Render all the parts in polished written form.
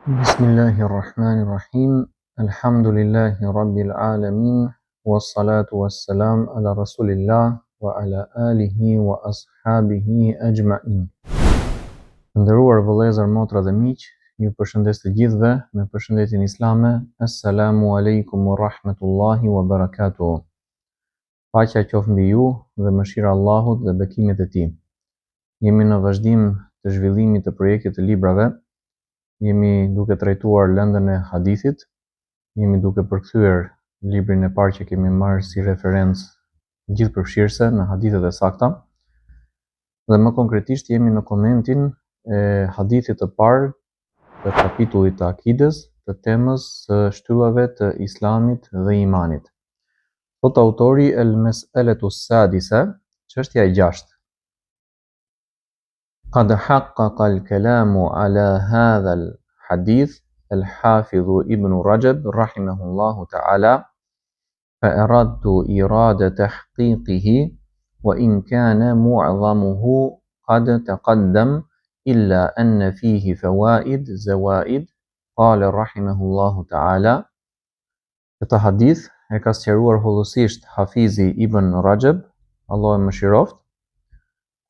Bismillahirrahmanirrahim. Alhamdulillahi rabbil alamin. Wassalatu wassalam ala rasulillah wa ala alihi wa ashabihi ajma'in. Nderuar vëllezër, motra dhe miq, ju përshëndes të gjithëve me përshëndetjen islame. Assalamu alaikum wa rahmatullahi wa barakatuh. Paqja qoftë mbi ju dhe mëshira e Allahut dhe bekimet e tij. Jemi në vazhdim të zhvillimit të projektit të librave. Jemi duke trajtuar lëndën e hadithit, jemi duke përkthyer librin e parë që kemi marrë si referencë gjithëpërfshirëse në hadithet e sakta, dhe më konkretisht jemi në komentin e hadithit të parë të kapitullit të akides, të temës së shtyllave të islamit dhe imanit. Thot autori el-mes'alatu sadisa, çështja e 6. قد حقق الكلام على هذا الحديث الحافظ ابن رجب رحمه الله تعالى فأردت إرادة تحقيقه وإن كان معظمه قد تقدم إلا أن فيه فوائد زوائد قال رحمه الله تعالى. Këtë hadith e ka sqaruar hollësisht Hafizi Ibn Rajab, Allah e mëshiroft.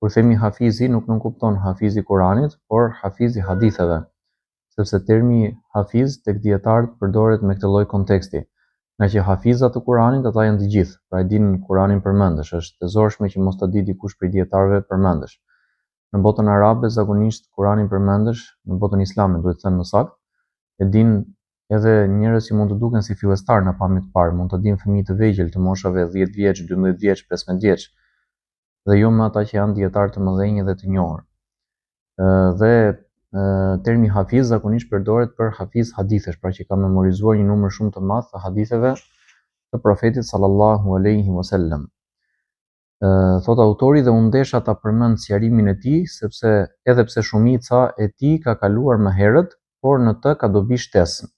Kur themi hafizi, nuk kupton hafizi Kuranit, por hafizi haditheve, sepse termi hafiz tek dietarët përdoret me këtë lloj konteksti. Nga që hafizat të Kuranit ata janë të gjithë, pra e dinë Kuranin përmendesh, është e zorshme që mos ta di dikush prej dietarëve përmendesh. Në botën arabe zakonisht Kuranin përmendesh, në botën islame duhet të them më saktë, e dinë edhe njerëz që mund të duken si fillestar në pamje të parë, mund të dinë fëmijë të vegjël të moshave 10 vjeç, 12 vjeç, 15 vjeç. Dhe jo me ata që janë dietarë të mëdhenj dhe të njohur. Dhe termi hafiz zakonisht përdoret për hafiz hadithesh, pra që ka memorizuar një numër shumë të madh të haditheve të profetit sallallahu alaihi wasallam. Thot autori, dhe unë desha ta përmend sqarimin e tij, sepse edhe pse shumica e tij ka kaluar më herët, por në të ka dobi shtesë.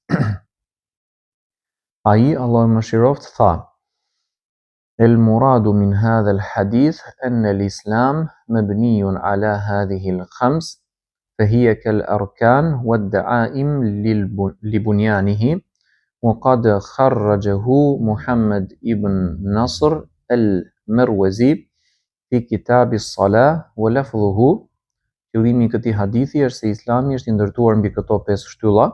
Ai, Allah e mëshiroft, tha: المراد من هذا الحديث أن الإسلام مبني على هذه الخمس فهي كالأركان والدعائم لبنيانه وقد خرجه محمد ابن نصر المروزي في كتاب الصلاة ولفظه. Qëllimi i këtij hadithi është se Islami është i ndërtuar mbi këto 5 shtylla,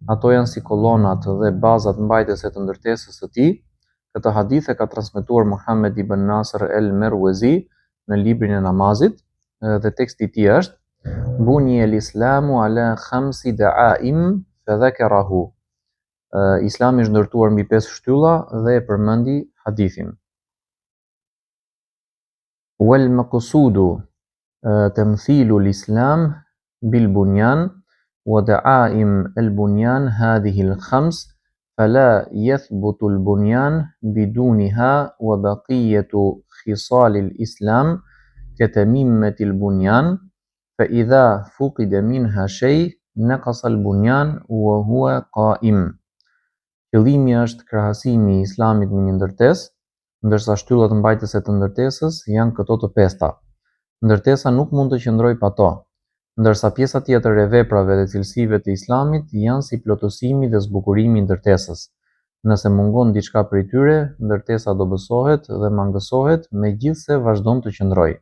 ato janë si kolonat dhe bazat mbajtëse të ndërtesës së tij. Këtë hadith e ka transmetuar Muhammed ibn Nasr el-Merwazi në librin e namazit, dhe teksti i tij është: Bunya al-Islamu ala khamsi da'aim fa dhakarahu. Islami është ndërtuar mbi 5 shtylla dhe e përmendi hadithin. Wal maqsudu tamthilu al-Islam bil bunyan wa da'aim al-bunyan hadhihi al-khams فلا يثبت البنيان بدونها وبقية خصال الإسلام كتميمة البنيان فإذا فقد منها شيء نقص البنيان وهو قائم. Qëllimi është krahasimi i Islamit me një ndërtesë, ndërsa shtyllat mbajtëse të ndërtesës janë këto të pesta. Ndërtesa nuk mund të qëndrojë pa to, ndërsa pjesa tjetër e veprave dhe cilësive të Islamit janë si plotësimi dhe zbukurimi i ndërtesës. Nëse mungon diçka prej tyre, ndërtesa dobësohet dhe mangësohet, megjithse vazhdon të qëndrojë.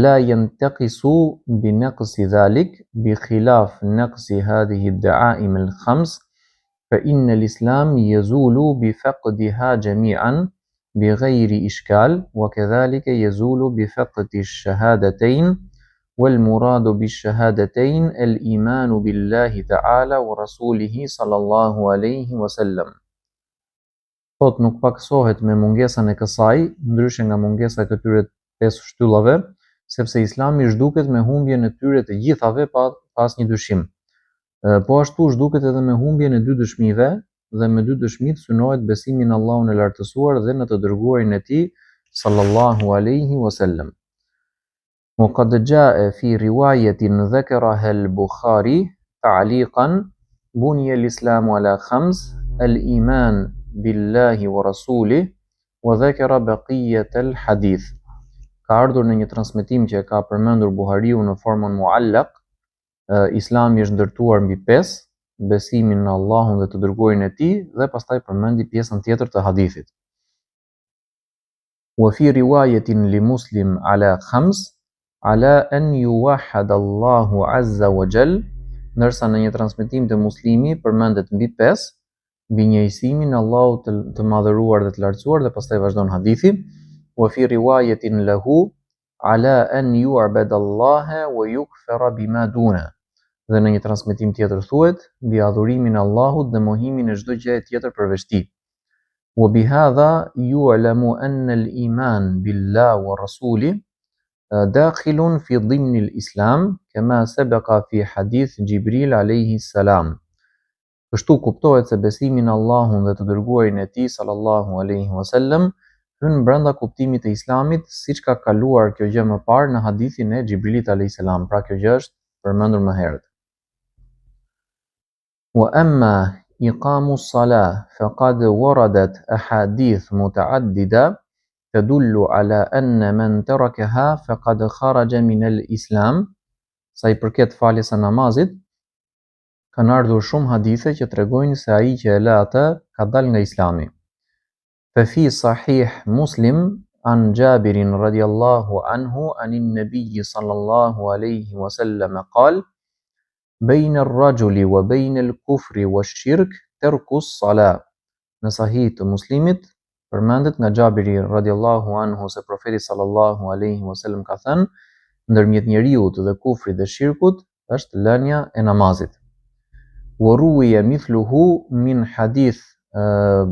La yantaqisu bi naqsi dhalik bi khilaf naqsi hadhihi ad-da'aim al-khams fa inna al-islam yazulu bi faqdiha jami'an bighayri ishkal wa kadhalika yazulu bi faqdi ash-shahadatayn. والمراد بالشهادتين الإيمان بالله تعالى ورسوله صلى الله عليه وسلم. Thot nuk paksohet me mungesën e kësaj, ndryshe nga mungesa e këtyre 5 shtyllave, sepse Islami zhduket me humbjen e tyre të gjithave pa asnjë dyshim. Po ashtu zhduket edhe me humbjen e 2 dëshmive, dhe me 2 dëshmit synohet besimi në Allahun e lartësuar dhe në të dërguarin e tij sallallahu alaihi wasallam. وقد جاء في رواية ذكرها البخاري تعليقا بني الإسلام على 5 الإيمان بالله ورسوله وذكر بقية الحديث. Ka ardhur në një transmetim që e ka përmendur Buhariu në formën muallaq, Islami është ndërtuar mbi 5, besimin në Allahun dhe të dërguarin e tij, dhe pastaj përmendi pjesën tjetër të hadithit. Wa fi riwayatin li Muslim ala 5 ala an yuwahhad Allahu azza wa jall, ndërsa në një transmetim të Muslimi përmendet mbi 5, mbi njëjësimin e Allahut të madhëruar dhe të lartësuar, dhe pastaj vazhdon hadithi. Wa fi riwayatin lahu ala an yu'bad Allah wa yukfara bima duna. Dhe në një transmetim tjetër thuhet mbi adhurimin e Allahut dhe mohimin e çdo gjëje tjetër përveç tij. Wa bihadha yu'lamu anna al-iman billahi wa rasuli dakhilun fi dhimn al-islam kama sabaqa fi hadith Jibril alayhi salam. Kështu kuptohet se besimi në Allahun dhe të dërguarin e tij sallallahu alaihi wasallam hyn brenda kuptimit të Islamit, siç ka kaluar kjo gjë më parë në hadithin e Xhibrilit alayhis salam. Pra kjo gjë është përmendur më herët. Wa amma iqamu as-salah faqad waradat ahadith muta'addida tadullu ala anna man tarakaha faqad kharaja min al-islam. Sa i përket faljes së namazit, kanë ardhur shumë hadithe që tregojnë se ai që e lë atë ka dalë nga Islami. Fi sahih Muslim an Jabir radiyallahu anhu anin nabiy sallallahu alayhi wasallam qal bayna ar-rajuli wa bayna al-kufri wash-shirk tarku as-salah. Në sahih të Muslimit përmendet nga Jabiri radiyallahu anhu se profeti sallallahu alayhi wasallam ka thënë, ndërmjet njeriut dhe kufrit dhe shirkut është lënia e namazit. وروي مثله من حديث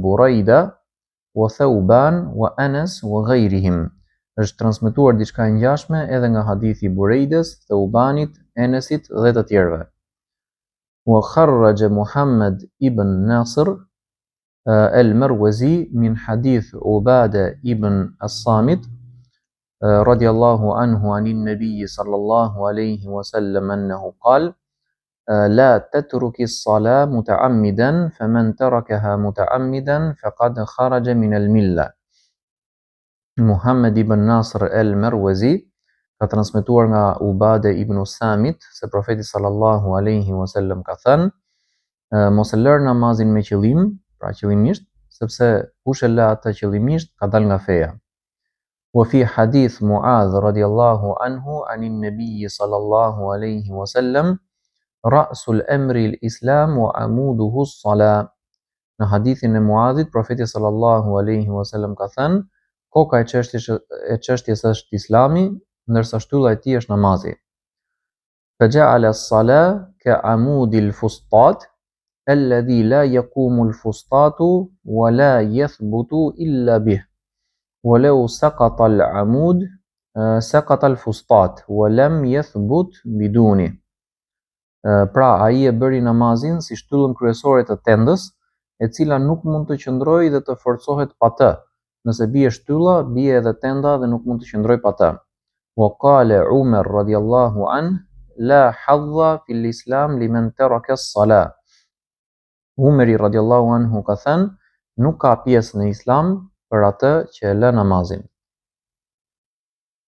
بريدة وثوبان وأنس وغيرهم. Është transmetuar diçka e ngjashme edhe nga hadithi Burejdes, Thaubanit, Enesit dhe të tjerëve. وخرج محمد ابن ناصر المروزي من حديث عبادة ابن الصامت رضي الله عنه عن النبي صلى الله عليه وسلم أنه قال لا تترك الصلاة متعمدا فمن تركها متعمدا فقد خرج من الملة. Muhammed ibn Nasr al-Marwazi ka transmetuar nga Ubade ibn Samit se profeti sallallahu alaihi wasallam ka thënë, mos e lër namazin me qëllim, pra qëllimisht, sepse kush e lë atë qëllimisht ka dalë nga feja. Wa fi hadith Muadh radiyallahu anhu anin nabiy sallallahu alaihi wasallam Ra'sul emri l-Islam wa amuduhu s-salah. Në hadithin e Muadhit, profeti sallallahu alaihi wasallam ka thënë, koka e çështjes është Islami, ndërsa shtylla e tij është namazi. Faja'ala as-salah ka'amudi al-fustat alladhi la yaqumu al-fustatu wa la yathbutu illa bih. Walau saqata al-amud saqata al-fustat wa lam yathbut biduni. Pra ai e bëri namazin si shtyllën kryesore të tendës, e cila nuk mund të qëndrojë dhe të forcohet pa të. Nëse bie shtylla, bie edhe tenda dhe nuk mund të qëndrojë pa të. Wa qala Umar radiyallahu an la hadha fil Islam liman taraka as-salah. Umari radiyallahu anhu ka thënë, nuk ka pjesë në Islam për atë që e lë namazin.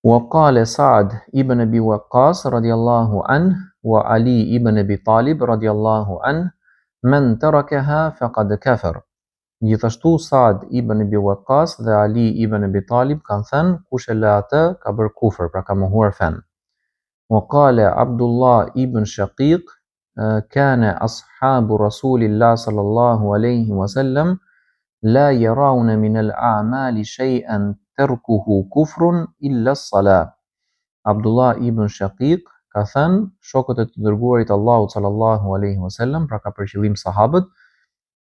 Wa qala Sa'd ibn Abi Waqqas radiyallahu anhu wa Ali ibn Abi Talib radiyallahu anhu man tarakaha faqad kafar. Gjithashtu Sa'd ibn Abi Waqqas dhe Ali ibn Abi Talib kanë thënë, kush e lë atë ka bërë kufër, pra ka mohuar fen. Wa qala Abdullah ibn Shaqiq kana ashabu Rasulillah sallallahu alaihi wasallam la yarawna min al-a'mali shay'an tarkuhu kufrun illa as-salah. Abdullah ibn Shaqiq ka thënë, shokët e të dërguarit Allahut sallallahu alaihi wasallam, pra ka për qëllim sahabët,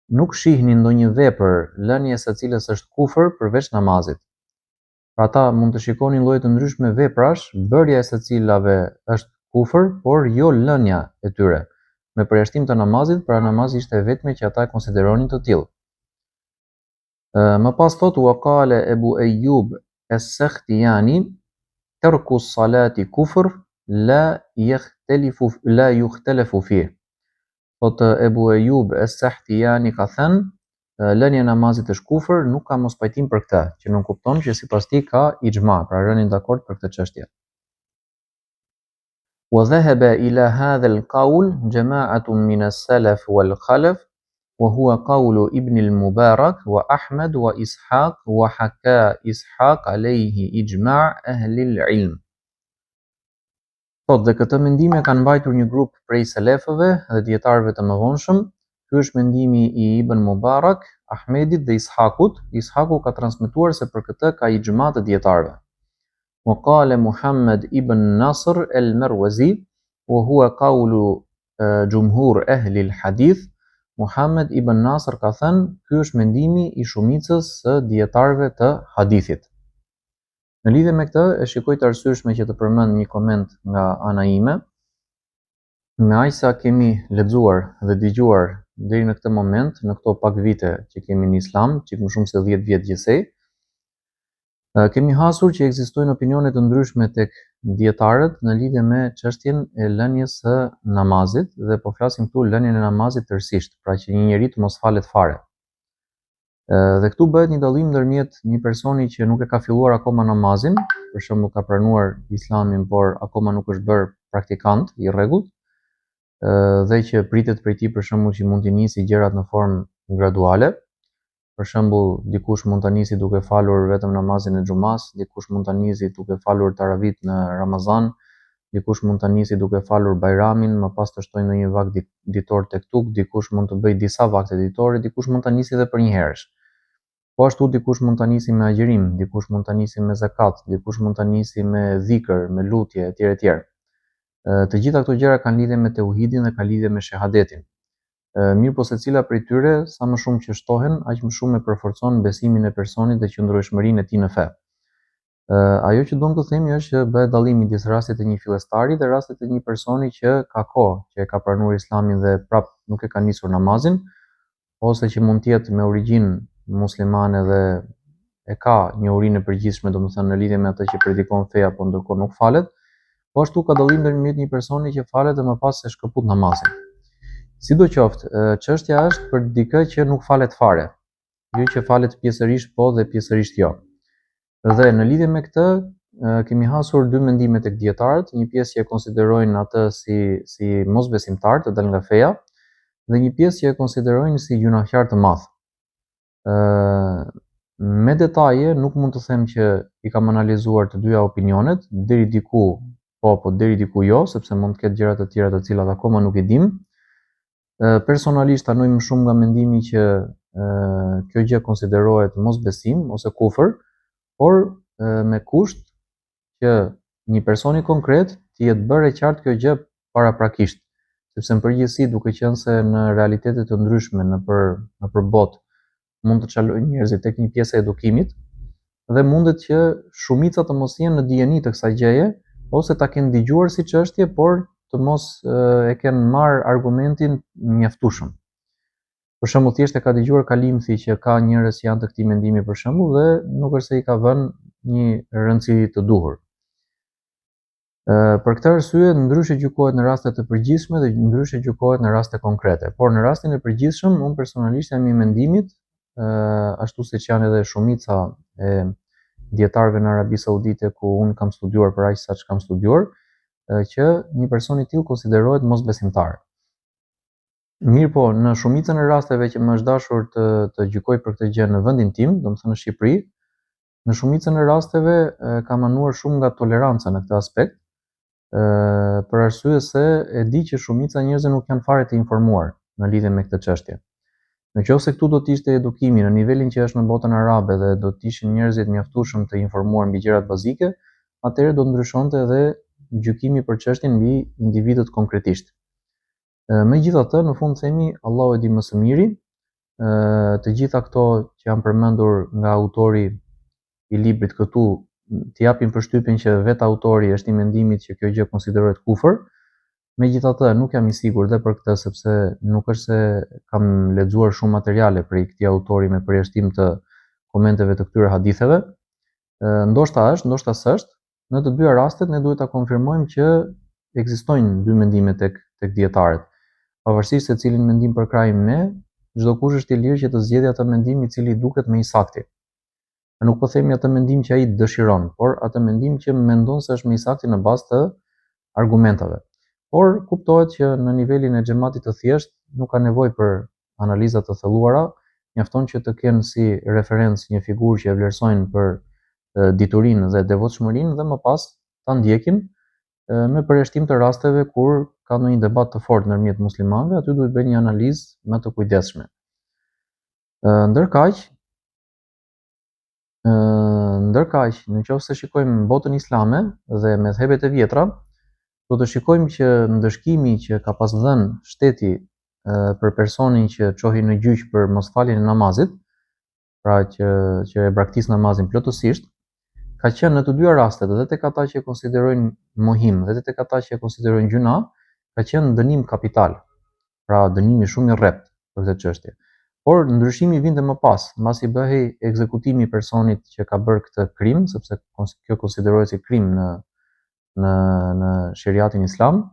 nuk shihnin ndonjë vepër lënies së cilës është kufër përveç namazit. Pra ata mund të shikonin lloje të ndryshme veprash, bërja e së cilave është kufër, por jo lënia e tyre. Me përjashtim të namazit, pra namazi ishte e vetme që ata e konsideronin të tillë. Më pas thot wa qala Abu Ayyub as-Sakhtiyani tarku as-salati kufr la yukhtalafu fih. Thot Abu Ayyub as-Sakhtiyani ka thënë, lënia e namazit është kufër, nuk ka mos pajtim për këtë, që nuk kupton që sipas tij ka ixhma, pra rënë dakord për këtë çështje. وذهب إلى هذا القول جماعة من السلف والخلف وهو قول ابن المبارك وأحمد وإسحاق وحكى إسحاق عليه إجماع أهل العلم. Dhe këtë mendime kanë mbajtur një grup prej selefëve dhe dietarëve të mëvonshëm. Ky është mendimi I Ibn Mubarak, Ahmedit dhe Ishakut. Ishaku ka transmetuar se për këtë ka ixhma të dietarëve. Wa qala Muhammad ibn Nasr al-Marwazi wa huwa qawlu jumhur ahli al-hadith. Muhammad ibn Nasr ka thënë, ky është mendimi I shumicës së dietarëve të hadithit. Në lidhje me këtë, e shikoj të arsyeshme që të përmend një koment nga ana ime. Me aq sa kemi lexuar dhe dëgjuar deri në këtë moment, në këto pak vite që kemi në Islam, çik më shumë se 10 vjet gjithsej, kemi hasur që ekzistojnë opinione të ndryshme tek dietarët në lidhje me çështjen e lënies së namazit, dhe po flasim këtu lënien e namazit tërësisht, pra që një njeri të mos falet fare. Dhe këtu bëhet një dallim ndërmjet një personi që nuk e ka filluar akoma namazin, për shembull ka pranuar Islamin por akoma nuk është bërë praktikant I rregullt, dhe që pritet prej tij për shembull që mund të nisi gjërat në formë graduale. Për shembull, dikush mund ta nisi duke falur vetëm namazin e xumas, dikush mund ta nisi duke falur taravit në Ramazan, dikush mund ta nisi duke falur Bajramin, më pas të shtojë ndonjë vakt ditor tek tuk, dikush mund të bëjë disa vakte ditore, dikush mund ta nisi edhe për një herësh. Po ashtu dikush mund ta nisi me agjerim, dikush mund ta nisi me zakat, dikush mund ta nisi me dhikr, me lutje etj etj. Të gjitha këto gjëra kanë lidhje me tauhidin dhe kanë lidhje me shahadetin. Mirë po secila prej tyre sa më shumë që shtohen, aq më shumë e përforcon besimin e personit dhe qëndrueshmërinë e tij në fe. Ajo që duam të themi është që bëhet dallim midis rastit të një fillestari dhe rastit të një personi që ka kohë që e ka pranuar Islamin dhe prap nuk e ka nisur namazin, ose që mund të jetë me origjinë muslimane dhe e ka njohurinë e përgjithshme, domethënë në lidhje me atë që predikon feja, po ndërkohë nuk falet. Po ashtu ka dallim ndërmjet një personi që falet dhe më pas se shkëput namazin. Sidoqoftë, çështja është për dikë që nuk falet fare, jo që falet pjesërisht po dhe pjesërisht jo. Dhe në lidhje me këtë kemi hasur dy mendime tek dietarët, një pjesë që e konsiderojnë atë si mosbesimtar të dal nga feja dhe një pjesë që e konsiderojnë si gjunahqar të madh. Me detaje nuk mund të them që I kam analizuar të dyja opinionet, deri diku po deri diku jo, sepse mund të ketë gjëra të tjera të cilat akoma nuk I dim. Personalisht tanoj më shumë nga mendimi që kjo gjë konsiderohet mosbesim ose kufër, por me kusht që një personi konkret të jetë bërë e qartë kjo gjë paraprakisht, sepse në përgjithësi duke qenë se në realitete të ndryshme nëpër botë mund të çalojnë njerëzit tek një pjesë e edukimit dhe mundet që shumica të mos jenë në dijeni të kësaj gjëje ose ta kenë dëgjuar si çështje, por të mos e kenë marr argumentin mjaftueshëm. Për shembull, thjesht e ka dëgjuar Kalimthi që ka njerëz që janë të këtij mendimi për shembull dhe nuk është se I ka vënë një rëndësi të duhur. Për këtë arsye ndryshe gjykohet në raste të përgjithshme dhe ndryshe gjykohet në raste konkrete. Por në rastin e përgjithshëm, unë personalisht jam I mendimit, ashtu siç janë edhe shumica e dietarëve në Arabi Saudite ku unë kam studiuar për aq sa që kam studiuar, që një person I tillë konsiderohet mosbesimtar. Mirë po, në shumicën e rasteve që më është dashur të gjykoj për këtë gjë në vendin tim, domethënë në Shqipëri, në shumicën e rasteve kam manuar shumë nga toleranca në këtë aspekt, për arsye se e di që shumica njerëzve nuk janë fare të informuar në lidhje me këtë çështje. Nëse këtu do të ishte edukimi në nivelin që është në botën arabe dhe do të ishin njerëzit mjaftueshëm të informuar mbi gjërat bazike, atëherë do të ndryshonte edhe gjykimi për çështjen mbi individët konkretisht. Megjithatë, në fund themi Allahu e di më së miri. Të gjitha këto që janë përmendur nga autori I librit këtu të japin përshtypjen që vetë autori është I mendimit që kjo gjë konsiderohet kufër. Megjithatë, nuk jam I sigurt dhe për këtë, sepse nuk është se kam lexuar shumë materiale prej këtij autori me përjashtim të komenteve të këtyre haditheve. Ndoshta është, ndoshta s'është. Në të dyja rastet ne duhet ta konfirmojmë që ekzistojnë dy mendime tek dietarët. Pavarësisht se cilin mendim përkrajim ne, çdo kush është I lirë që të zgjedhë atë mendim I cili duket më I saktë. Nuk po themi atë mendim që ai dëshiron, por atë mendim që mendon se është më I saktë në bazë të argumentave. Por kuptohet që në nivelin e xhamatit të thjesht nuk ka nevojë për analiza të thelluara, mjafton që të kenë si referencë një figurë që e vlerësojnë për diturinë dhe devotshmërinë dhe më pas ta ndjekin në përjashtim të rasteve kur ka ndonjë debat të fortë ndërmjet muslimanëve, aty duhet bëjë një analizë më të kujdesshme. Ndërkaq, nëse shikojmë botën islame dhe medhhebet e vjetra, do të shikojmë që ndëshkimi që ka pas dhënë shteti për personin që çohi në gjyq për mosfaljen e namazit, pra që e braktis namazin plotësisht, ka qenë në të dyja rastet, edhe tek ata që e konsiderojnë mohim, edhe tek ata që e konsiderojnë gjuna, ka qenë dënim kapital, pra dënimi shumë i rrept për këtë çështje. Por ndryshimi vinte më pas, mbasi bëhej ekzekutimi i personit që ka bërë këtë krim, sepse kjo konsiderohet si krim në sheriatin islam.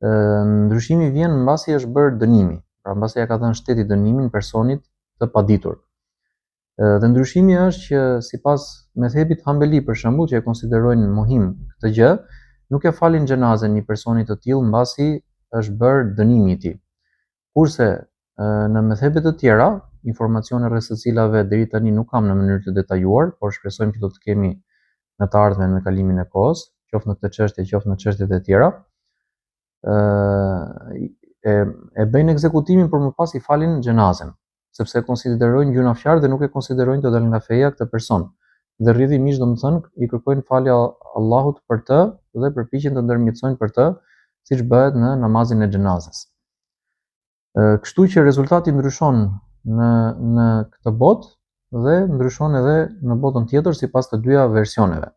Ndryshimi vjen mbasi është bërë dënimi, pra mbasi ja ka dhënë shteti dënimin personit të paditur. Dhe ndryshimi është që sipas mezhebit Hambeli për shembull, që e konsiderojnë mohim këtë gjë, nuk e falin xhenazën një personi të tillë mbasi është bërë dënimi i tij. Kurse në mezhebe të tjera, informacione rreth së cilave deri tani nuk kam në mënyrë të detajuar, por shpresojmë që do të kemi në të ardhmen me kalimin e kohës, qoftë në këtë çështje, qoftë në çështjet e tjera, e bëjnë ekzekutimin por më pas i falin xhenazën, sepse e konsiderojnë gjunafqar dhe nuk e konsiderojnë të dalë nga feja këtë person. Dhe rrjedhimisht domethënë i kërkojnë falje Allahut për të dhe përpiqen të ndërmjetësojnë për të, siç bëhet në namazin e xhenazës. Kështu që rezultati ndryshon në këtë botë dhe ndryshon edhe në botën tjetër sipas të dyja versioneve.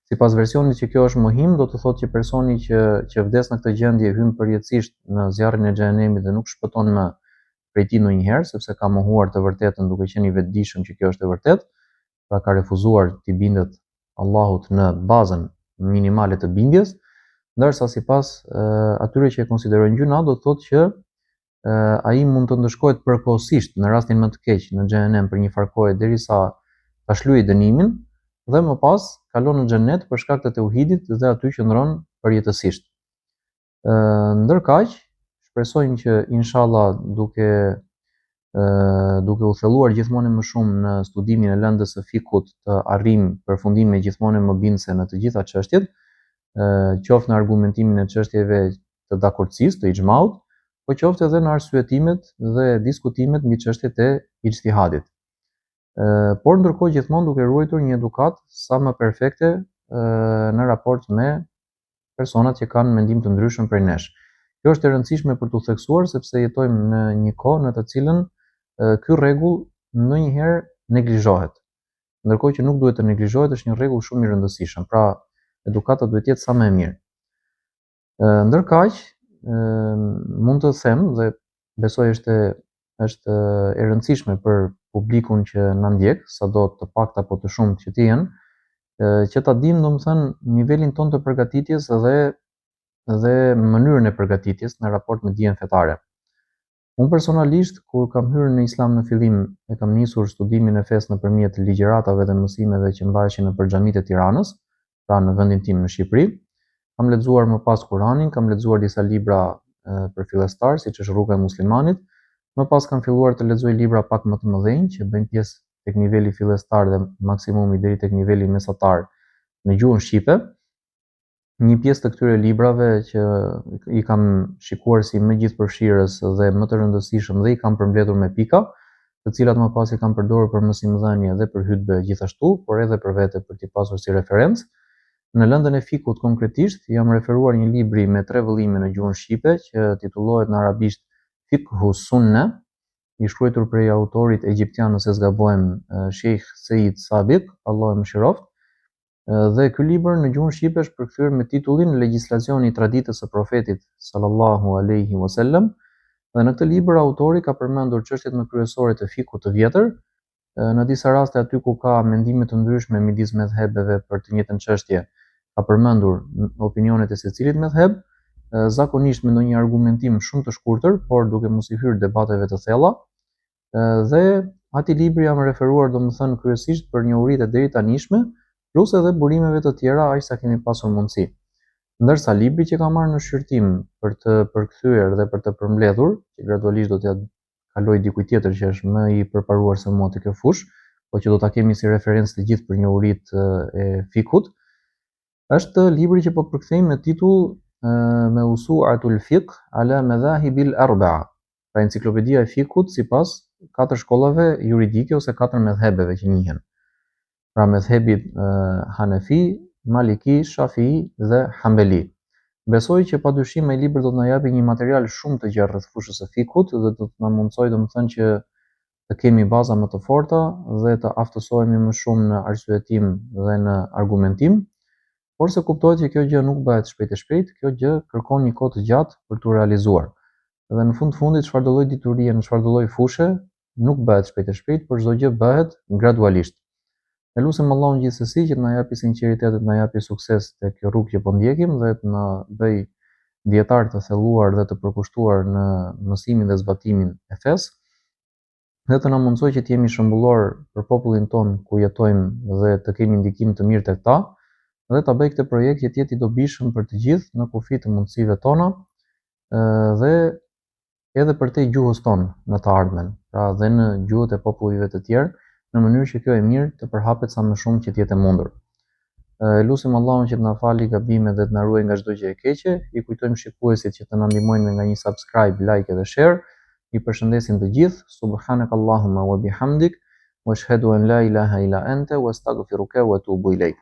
Sipas versionit që kjo është mohim, do të thotë që personi që vdes në këtë gjendje hyn përjetësisht në zjarrin e xhenemit dhe nuk shpëton më prej tij ndonjëherë, sepse ka mohuar të vërtetën duke qenë i vetëdijshëm që kjo është e vërtetë, pra ka refuzuar të bindet Allahut në bazën minimale të bindjes, ndërsa sipas atyre që e konsiderojnë gjuna, do të thotë që ai mund të ndëshkohet përkohësisht në rastin më të keq në xhenem për një farë kohe derisa ta shlyejë dënimin dhe më pas kalon në xhenet për shkak të tauhidit dhe aty qëndron përjetësisht. Ndërkaq, shpresojmë që inshallah duke u thelluar gjithmonë më shumë në studimin e lëndës së fikut të arrijmë përfundime gjithmonë më bindëse në të gjitha çështjet, qoftë në argumentimin e çështjeve të dakordësisë, të ixhmaut, po qoftë edhe në arsyetimet dhe diskutimet mbi çështjet e ijtihadit. Por ndërkohë gjithmonë duke ruajtur një edukat sa më perfekte në raport me personat që kanë mendim të ndryshëm prej nesh. Kjo është e rëndësishme për t'u theksuar sepse jetojmë në një kohë në të cilën ky rregull ndonjëherë neglizhohet. Ndërkohë që nuk duhet të neglizhohet, është një rregull shumë i rëndësishëm. Pra, edukata duhet jetë sa më e mirë. Ndërkaq, mund të them dhe besoj është e rëndësishme për publikun që na ndjek, sado të pakta apo të shumtë që të jenë, që ta dinë domethënë nivelin ton të përgatitjes dhe mënyrën e përgatitjes në raport me dijen fetare. Unë personalisht kur kam hyrë në Islam në fillim e kam nisur studimin e fesë nëpërmjet ligjëratave dhe mësimeve që mbaheshin nëpër xhamitë e Tiranës, pra në vendin tim në Shqipëri. Kam lexuar më pas Kuranin, kam lexuar disa libra për fillestar, siç është Rruga e Muslimanit. Më pas kam filluar të lexoj libra pak më të mëdhenj që bëjnë pjesë tek niveli fillestar dhe maksimumi deri tek niveli mesatar në gjuhën shqipe. Një pjesë të këtyre librave që i kam shikuar si më gjithëpërfshirës dhe më të rëndësishëm dhe i kam përmbledhur me pika, të cilat më pas i kam përdorur për mësimdhënie dhe për hutbë gjithashtu, por edhe për vete për t'i pasur si referencë. Në lëndën e fikut konkretisht jam referuar një libri me 3 vëllime në gjuhën shqipe që titullohet në arabisht Fiqhu Sunne, i shkruar prej autorit egjiptian nëse zgabohem Sheikh Said Sabiq, Allahu e mëshiroft. Dhe ky libër në gjuhën shqipe është përkthyer me titullin Legjislacioni i traditës së profetit sallallahu alaihi wasallam. Dhe në këtë libër autori ka përmendur çështjet më kryesore të fikut të vjetër. Në disa raste aty ku ka mendime të ndryshme midis medhhebeve për të njëjtën çështje, ka përmendur opinionet e secilit medhheb, zakonisht me ndonjë argumentim shumë të shkurtër, por duke mos i hyrë debateve të thella. Dhe atij libri jam referuar domethënë kryesisht për njohuritë e deri tanishme, plus edhe burimeve të tjera aq sa kemi pasur mundësi. Ndërsa libri që ka marrë në shqyrtim për të përkthyer dhe për të përmbledhur, që gradualisht do t'ja kaloj dikujt tjetër që është më i përparuar se mua te kjo fushë, po që do ta kemi si referencë të gjithë për njohuritë e fikut, është libri që po përkthejmë me titull Mawsu'atul Fiqh ala Madhahibil Arba'a. Pra enciklopedia e fikut sipas 4 shkollave juridike ose 4 medhhebeve që njihen. Pra medhhebi Hanefi, Maliki, Shafii dhe Hambeli. Besoj që padyshim ai libër do të na japë një material shumë të gjerë rreth fushës së fikut dhe do të na mundsojë domethënë që të kemi baza më të forta dhe të aftësohemi më shumë në arsyetim dhe në argumentim, por se kuptohet që kjo gjë nuk bëhet shpejt e shpejt, kjo gjë kërkon një kohë të gjatë për t'u realizuar. Dhe në fund fundit çfarëdo lloj diturie në çfarëdo lloj fushë nuk bëhet shpejt e shpejt, por çdo gjë bëhet gradualisht. Ne lutem Allahun gjithsesi që të na japi sinqeritet, të na japi sukses tek kjo rrugë që po ndjekim dhe të na bëj dietar të thelluar dhe të përkushtuar në mësimin dhe zbatimin e fesë, dhe të na mundsoj që të jemi shembullor për popullin ton ku jetojmë dhe të kemi ndikim të mirë tek ta, dhe ta bëj këtë projekt që të jetë i dobishëm për të gjithë në kufi të mundësive tona, dhe edhe për te gjuhës tonë në të ardhmen, pra dhe në gjuhët e popujve të tjerë, në mënyrë që kjo e mirë të përhapet sa më shumë që të jetë e mundur. Lutim Allahun që të na falë gabimet dhe të na ruaj nga çdo gjë e keqe. I kujtojmë shikuesit që të na ndihmojnë nga një subscribe, like dhe share. I përshëndesim të gjithë. Subhanakallahumma wa bihamdik, wa ashhadu an la ilaha illa anta, wa astaghfiruka wa atubu ilaik.